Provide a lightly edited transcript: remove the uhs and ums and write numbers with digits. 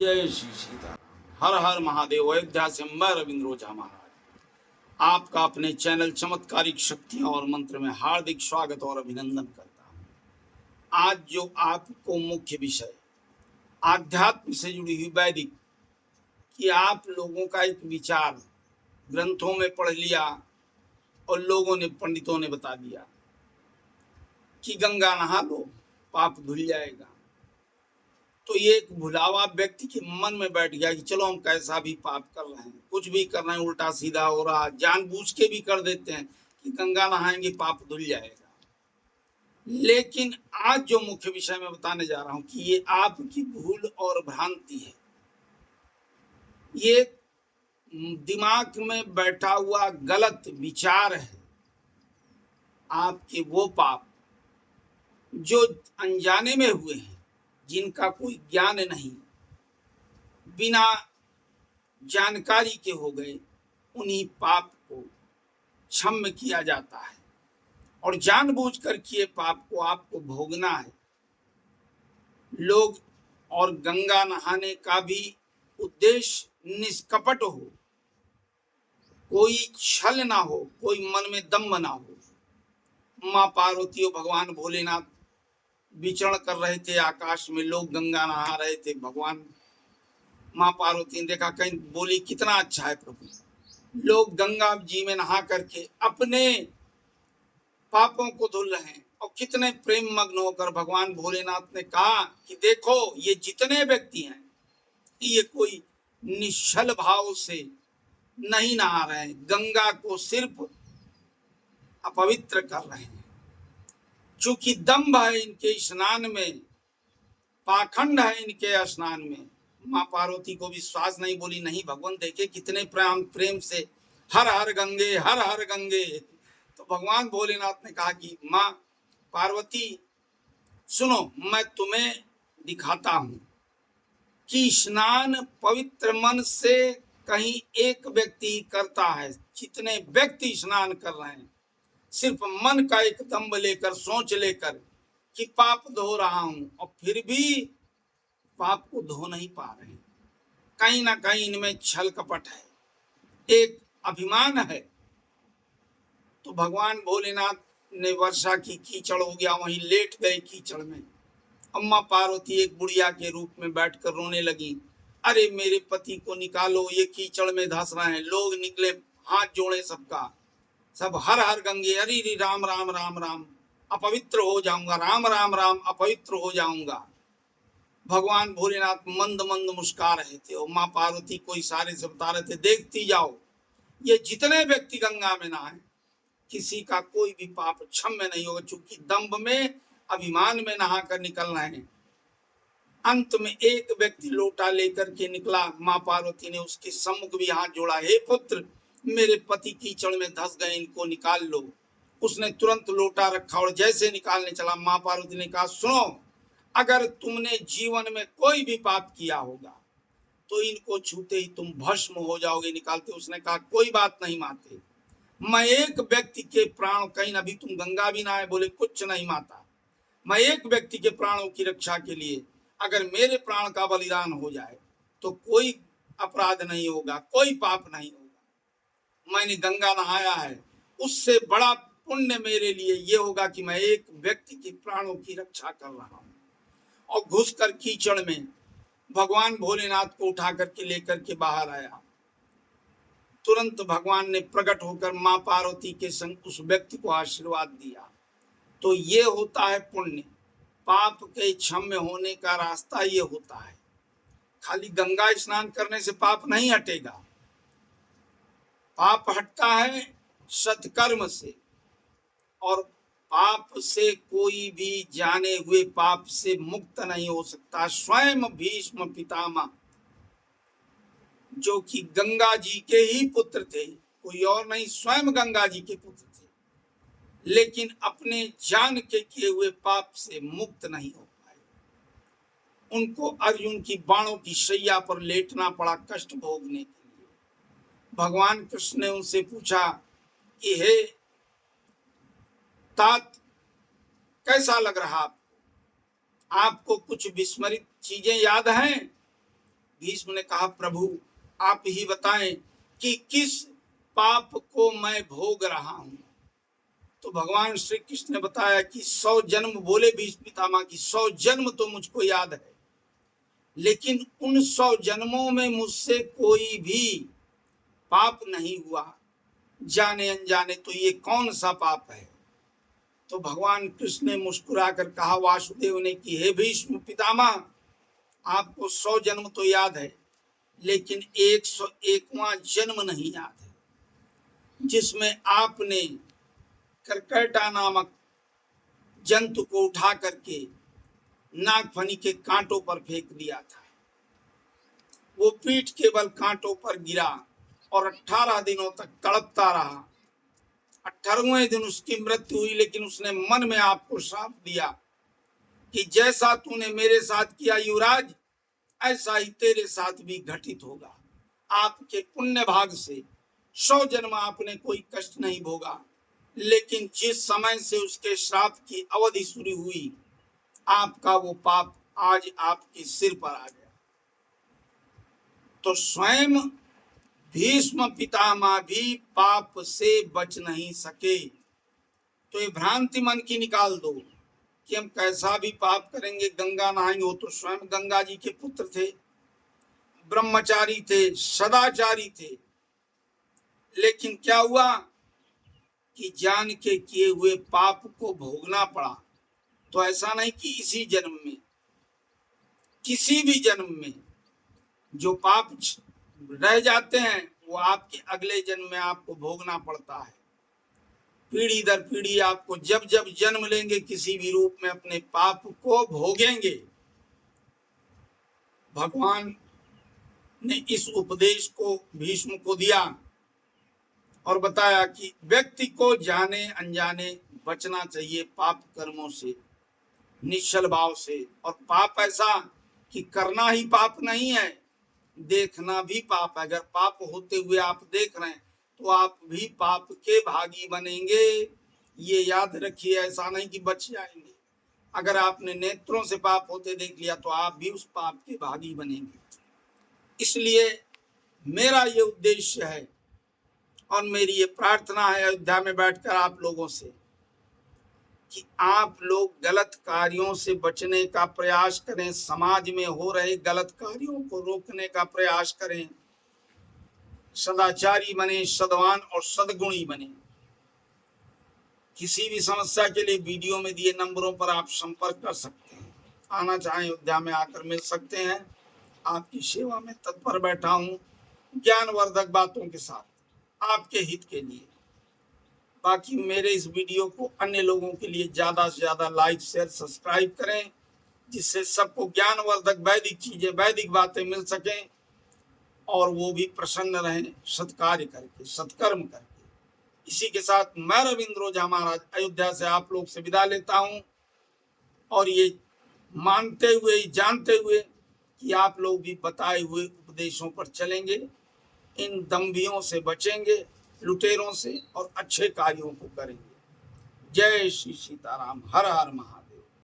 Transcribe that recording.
जय श्री सीता। हर हर महादेव। अयोध्या से मैं रविंद्र ओझा महाराज आपका अपने चैनल चमत्कारिक शक्तियां और मंत्र में हार्दिक स्वागत और अभिनंदन करता हूं। आज जो आपको मुख्य विषय आध्यात्म से जुड़ी हुई वैदिक कि आप लोगों का एक विचार ग्रंथों में पढ़ लिया और लोगों ने पंडितों ने बता दिया कि गंगा नहा लो पाप धुल जाएगा। तो ये एक भुलावा व्यक्ति के मन में बैठ गया कि चलो हम कैसा भी पाप कर रहे हैं, कुछ भी कर रहे हैं, उल्टा सीधा हो रहा, जानबूझ के भी कर देते हैं कि गंगा नहाएंगे पाप धुल जाएगा। लेकिन आज जो मुख्य विषय मैं बताने जा रहा हूं कि ये आपकी भूल और भ्रांति है। ये दिमाग में बैठा हुआ गलत विचार है। आपके वो पाप जो अनजाने में हुए हैं, जिनका कोई ज्ञान नहीं, बिना जानकारी के हो गए, उन्हीं पाप को क्षम्य किया जाता है और जानबूझकर किए पाप को आपको भोगना है। लोग और गंगा नहाने का भी उद्देश्य निष्कपट हो, कोई छल ना हो, कोई मन में दम्भ ना हो। माँ पार्वती और भगवान भोलेनाथ विचरण कर रहे थे आकाश में, लोग गंगा नहा रहे थे। भगवान माँ पार्वती ने देखा, कहीं बोली कितना अच्छा है प्रभु, लोग गंगा जी में नहा करके अपने पापों को धुल रहे हैं। और कितने प्रेम मग्न होकर भगवान भोलेनाथ ने कहा कि देखो ये जितने व्यक्ति हैं, ये कोई निश्चल भाव से नहीं नहा रहे हैं, गंगा को सिर्फ अपवित्र कर रहे हैं। चूंकि दंभ है इनके स्नान में, पाखंड है इनके स्नान में। माँ पार्वती को विश्वास नहीं, बोली नहीं भगवान देखे कितने प्रेम से हर हर गंगे हर हर गंगे। तो भगवान भोलेनाथ ने कहा कि माँ पार्वती सुनो, मैं तुम्हें दिखाता हूं कि स्नान पवित्र मन से कहीं एक व्यक्ति करता है। जितने व्यक्ति स्नान कर रहे हैं सिर्फ मन का एक दम्भ लेकर, सोच लेकर कि पाप धो रहा हूं, और फिर भी पाप को धो नहीं पा रहे हैं। कहीं ना कहीं इनमें छल कपट है, एक अभिमान है। तो भगवान भोलेनाथ ने वर्षा की कीचड़ हो गया, वहीं लेट गए कीचड़ में। अम्मा पार्वती एक बुढ़िया के रूप में बैठकर रोने लगी, अरे मेरे पति को निकालो, ये कीचड़ में धंस रहे हैं। लोग निकले, हाथ जोड़े सबका, सब हर हर गंगे, हरि राम राम राम राम, अपवित्र हो जाऊंगा, राम राम राम, अपवित्र हो जाऊंगा। भगवान भोलेनाथ मंद मंद मुस्कुरा रहे थे और माँ पार्वती को इशारे से बता रहे थे, देखती जाओ ये जितने व्यक्ति गंगा में नहाए, किसी का कोई भी पाप क्षम्य नहीं होगा, चूंकि दंभ में, अभिमान में नहा कर निकल रहे हैं। अंत में एक व्यक्ति लोटा लेकर के निकला, माँ पार्वती ने उसके सम्मुख भी हाथ जोड़ा, हे पुत्र मेरे पति कीचड़ में धंस गए, इनको निकाल लो। उसने तुरंत लोटा रखा और जैसे निकालने चला, माँ पार्वती ने कहा, सुनो, अगर तुमने जीवन में कोई भी पाप किया होगा तो इनको छूते ही तुम भस्म हो जाओगे। निकालते उसने कहा, कोई बात नहीं माते, मैं एक व्यक्ति के प्राण, कहीं अभी तुम गंगा भी ना आए, बोले कुछ नहीं माता, मैं एक व्यक्ति के प्राणों की रक्षा के लिए अगर मेरे प्राण का बलिदान हो जाए तो कोई अपराध नहीं होगा, कोई पाप नहीं होगा। मैंने गंगा नहाया है, उससे बड़ा पुण्य मेरे लिए ये होगा कि मैं एक व्यक्ति के प्राणों की रक्षा कर रहा हूं। और घुसकर कीचड़ में भगवान भोलेनाथ को उठा करके लेकर के बाहर आया। तुरंत भगवान ने प्रकट होकर माँ पार्वती के संग उस व्यक्ति को आशीर्वाद दिया। तो ये होता है पुण्य। पाप के क्षम्य होने का रास्ता ये होता है। खाली गंगा स्नान करने से पाप नहीं हटेगा, पाप हटता है सत्कर्म से। और पाप से कोई भी जाने हुए पाप से मुक्त नहीं हो सकता। स्वयं भीष्म पितामह, जो कि गंगा जी के ही पुत्र थे, कोई और नहीं, स्वयं गंगा जी के पुत्र थे, लेकिन अपने जान के किए हुए पाप से मुक्त नहीं हो पाए। उनको अर्जुन की बाणों की शैया पर लेटना पड़ा कष्ट भोगने के लिए। भगवान कृष्ण ने उनसे पूछा कि हे तात, कैसा लग रहा आपको? आपको कुछ विस्मरित चीजें याद हैं? भीष्म ने कहा, प्रभु आप ही बताएं कि किस पाप को मैं भोग रहा हूं। तो भगवान श्री कृष्ण ने बताया कि 100 जन्म, बोले भीष्म पितामह की 100 जन्म तो मुझको याद है, लेकिन उन 100 जन्मों में मुझसे कोई भी पाप नहीं हुआ, जाने अनजाने, तो ये कौन सा पाप है। तो भगवान कृष्ण ने मुस्कुराकर कहा वासुदेव ने कि हे भीष्म पितामह, आपको 100 जन्म तो याद है, लेकिन 101वां जन्म नहीं याद है, जिसमें आपने करकटा नामक जंतु को उठा करके नागफनी के कांटों पर फेंक दिया था। वो पीठ के बल कांटों पर गिरा और 18 दिनों तक तड़पता रहा। 18वें दिन उसकी मृत्यु हुई, लेकिन उसने मन में आपको श्राप दिया कि जैसा तूने मेरे साथ किया युवराज, ऐसा ही तेरे साथ भी घटित होगा। आपके पुण्य भाग से 100 जन्म आपने कोई कष्ट नहीं भोगा, लेकिन जिस समय से उसके श्राप की अवधि शुरू हुई, आपका वो पाप आज आपके सिर पर आ गया। तो स्वयं भीष्म पितामह भी पाप से बच नहीं सके। तो ये भ्रांति मन की निकाल दो कि हम कैसा भी पाप करेंगे, गंगा नहाएंगे। वो तो स्वयं गंगा जी के पुत्र थे, ब्रह्मचारी थे, सदाचारी थे, लेकिन क्या हुआ कि जान के किए हुए पाप को भोगना पड़ा। तो ऐसा नहीं कि इसी जन्म में, किसी भी जन्म में जो पाप रह जाते हैं वो आपके अगले जन्म में आपको भोगना पड़ता है। पीढ़ी दर पीढ़ी आपको जब जब जन्म लेंगे किसी भी रूप में अपने पाप को भोगेंगे। भगवान ने इस उपदेश को भीष्म को दिया और बताया कि व्यक्ति को जाने अनजाने बचना चाहिए पाप कर्मों से, निश्चल भाव से। और पाप ऐसा कि करना ही पाप नहीं है, देखना भी पाप है। अगर पाप होते हुए आप देख रहे हैं तो आप भी पाप के भागी बनेंगे, ये याद रखिए। ऐसा नहीं कि बच जाएंगे। अगर आपने नेत्रों से पाप होते देख लिया तो आप भी उस पाप के भागी बनेंगे। इसलिए मेरा ये उद्देश्य है और मेरी ये प्रार्थना है अयोध्या में बैठकर आप लोगों से कि आप लोग गलत कार्यों से बचने का प्रयास करें, समाज में हो रहे गलत कार्यों को रोकने का प्रयास करें, सदाचारी बने, सद्वान और सद्गुणी बने। किसी भी समस्या के लिए वीडियो में दिए नंबरों पर आप संपर्क कर सकते हैं। आना चाहें अयोध्या में आकर मिल सकते हैं। आपकी सेवा में तत्पर बैठा हूँ, ज्ञानवर्धक बातों के साथ आपके हित के लिए। बाकी मेरे इस वीडियो को अन्य लोगों के लिए ज़्यादा से ज़्यादा लाइक शेयर सब्सक्राइब करें, जिससे सबको ज्ञानवर्धक वैदिक चीज़ें, वैदिक बातें मिल सकें और वो भी प्रसन्न रहें सत्कार्य करके, सत्कर्म करके। इसी के साथ मैं रविंद्र ओझा महाराज अयोध्या से आप लोग से विदा लेता हूँ, और ये मानते हुए, जानते हुए कि आप लोग भी बताए हुए उपदेशों पर चलेंगे, इन दंभियों से बचेंगे, लुटेरों से, और अच्छे कार्यों को करेंगे। जय श्री सीताराम। हर हर महादेव।